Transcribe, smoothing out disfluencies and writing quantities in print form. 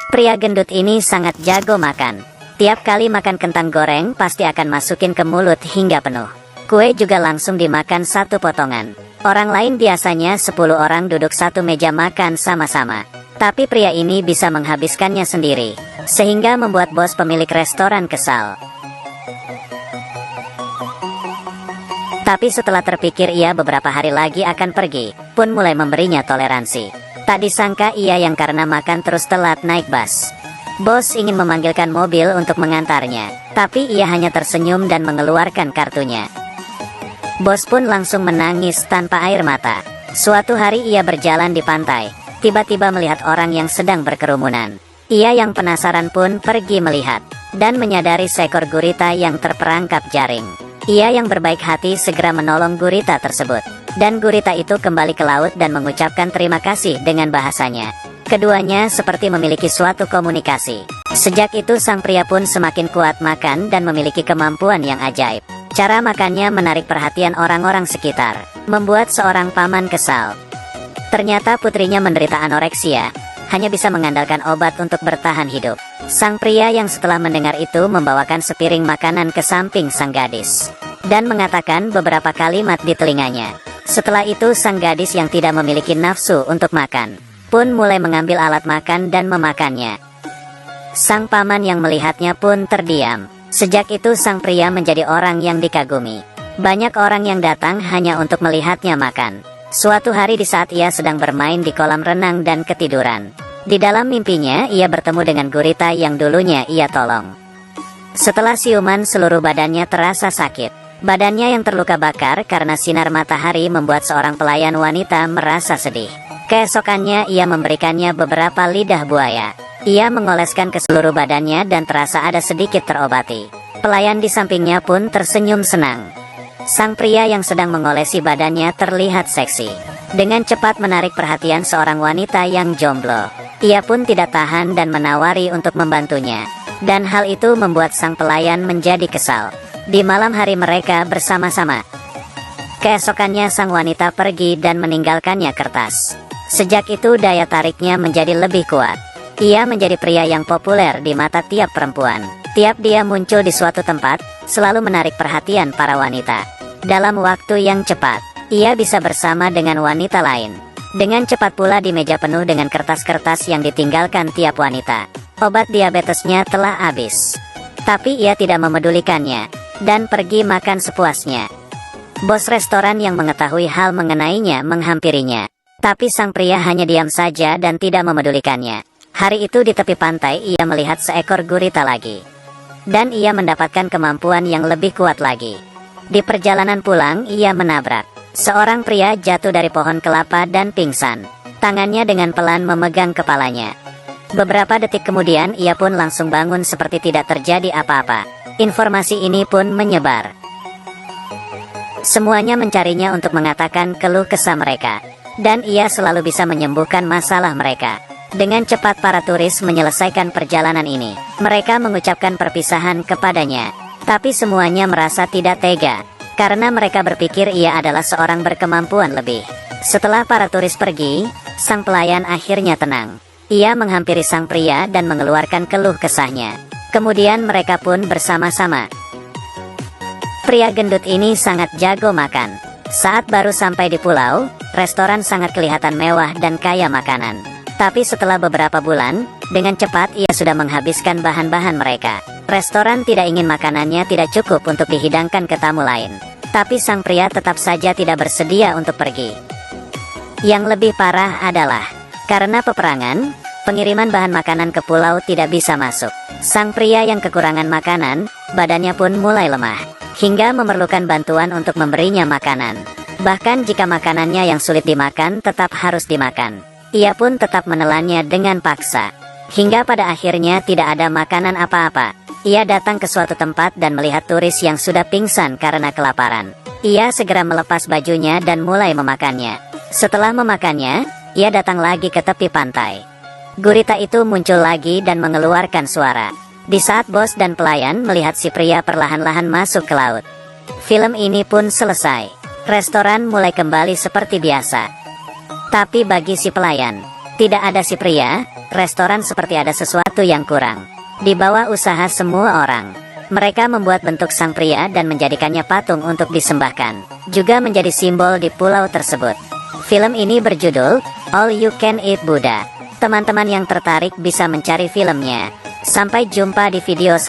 Pria gendut ini sangat jago makan. Tiap kali makan kentang goreng pasti akan masukin ke mulut hingga penuh. Kue juga langsung dimakan satu potongan. Orang lain biasanya 10 orang duduk satu meja makan sama-sama. Tapi pria ini bisa menghabiskannya sendiri, sehingga membuat bos pemilik restoran kesal. Tapi setelah terpikir ia beberapa hari lagi akan pergi, pun mulai memberinya toleransi. Tak disangka ia yang karena makan terus telat naik bus. Bos ingin memanggilkan mobil untuk mengantarnya, tapi ia hanya tersenyum dan mengeluarkan kartunya. Bos pun langsung menangis tanpa air mata. Suatu hari ia berjalan di pantai, tiba-tiba melihat orang yang sedang berkerumunan. Ia yang penasaran pun pergi melihat, dan menyadari seekor gurita yang terperangkap jaring. Ia yang berbaik hati segera menolong gurita tersebut. Dan gurita itu kembali ke laut dan mengucapkan terima kasih dengan bahasanya. Keduanya seperti memiliki suatu komunikasi. Sejak itu sang pria pun semakin kuat makan dan memiliki kemampuan yang ajaib. Cara makannya menarik perhatian orang-orang sekitar, membuat seorang paman kesal. Ternyata putrinya menderita anoreksia, hanya bisa mengandalkan obat untuk bertahan hidup. Sang pria yang setelah mendengar itu membawakan sepiring makanan ke samping sang gadis, dan mengatakan beberapa kalimat di telinganya. Setelah itu sang gadis yang tidak memiliki nafsu untuk makan, pun mulai mengambil alat makan dan memakannya. Sang paman yang melihatnya pun terdiam. Sejak itu sang pria menjadi orang yang dikagumi. Banyak orang yang datang hanya untuk melihatnya makan. Suatu hari di saat ia sedang bermain di kolam renang dan ketiduran, di dalam mimpinya ia bertemu dengan gurita yang dulunya ia tolong. Setelah siuman seluruh badannya terasa sakit. Badannya yang terluka bakar karena sinar matahari membuat seorang pelayan wanita merasa sedih. Keesokannya ia memberikannya beberapa lidah buaya. Ia mengoleskan ke seluruh badannya dan terasa ada sedikit terobati. Pelayan di sampingnya pun tersenyum senang. Sang pria yang sedang mengolesi badannya terlihat seksi. Dengan cepat menarik perhatian seorang wanita yang jomblo. Ia pun tidak tahan dan menawari untuk membantunya. Dan hal itu membuat sang pelayan menjadi kesal. Di malam hari mereka bersama-sama. Keesokannya sang wanita pergi dan meninggalkannya kertas. Sejak itu daya tariknya menjadi lebih kuat. Ia menjadi pria yang populer di mata tiap perempuan. Tiap dia muncul di suatu tempat, selalu menarik perhatian para wanita. Dalam waktu yang cepat, ia bisa bersama dengan wanita lain. Dengan cepat pula di meja penuh dengan kertas-kertas yang ditinggalkan tiap wanita. Obat diabetesnya telah habis. Tapi ia tidak memedulikannya, dan pergi makan sepuasnya. Bos restoran yang mengetahui hal mengenainya menghampirinya. Tapi sang pria hanya diam saja dan tidak memedulikannya. Hari itu di tepi pantai ia melihat seekor gurita lagi. Dan ia mendapatkan kemampuan yang lebih kuat lagi. Di perjalanan pulang ia menabrak. Seorang pria jatuh dari pohon kelapa dan pingsan. Tangannya dengan pelan memegang kepalanya. Beberapa detik kemudian ia pun langsung bangun seperti tidak terjadi apa-apa. Informasi ini pun menyebar. Semuanya mencarinya untuk mengatakan keluh kesah mereka. Dan ia selalu bisa menyembuhkan masalah mereka. Dengan cepat para turis menyelesaikan perjalanan ini. Mereka mengucapkan perpisahan kepadanya. Tapi semuanya merasa tidak tega. Karena mereka berpikir ia adalah seorang berkemampuan lebih. Setelah para turis pergi, sang pelayan akhirnya tenang. Ia menghampiri sang pria dan mengeluarkan keluh kesahnya. Kemudian mereka pun bersama-sama. Pria gendut ini sangat jago makan. Saat baru sampai di pulau, restoran sangat kelihatan mewah dan kaya makanan. Tapi setelah beberapa bulan, dengan cepat ia sudah menghabiskan bahan-bahan mereka. Restoran tidak ingin makanannya tidak cukup untuk dihidangkan ke tamu lain. Tapi sang pria tetap saja tidak bersedia untuk pergi. Yang lebih parah adalah, karena peperangan, pengiriman bahan makanan ke pulau tidak bisa masuk. Sang pria yang kekurangan makanan, badannya pun mulai lemah, hingga memerlukan bantuan untuk memberinya makanan. Bahkan jika makanannya yang sulit dimakan tetap harus dimakan. Ia pun tetap menelannya dengan paksa. Hingga pada akhirnya tidak ada makanan apa-apa. Ia datang ke suatu tempat dan melihat turis yang sudah pingsan karena kelaparan. Ia segera melepas bajunya dan mulai memakannya. Setelah memakannya, ia datang lagi ke tepi pantai. Gurita itu muncul lagi dan mengeluarkan suara. Di saat bos dan pelayan melihat si pria perlahan-lahan masuk ke laut. Film ini pun selesai. Restoran mulai kembali seperti biasa. Tapi bagi si pelayan, Tidak ada si pria, restoran seperti ada sesuatu yang kurang. Di bawah usaha semua orang, mereka membuat bentuk sang pria dan menjadikannya patung untuk disembahkan, juga menjadi simbol di pulau tersebut. Film ini berjudul All You Can Eat Buddha. Teman-teman yang tertarik bisa mencari filmnya. Sampai jumpa di video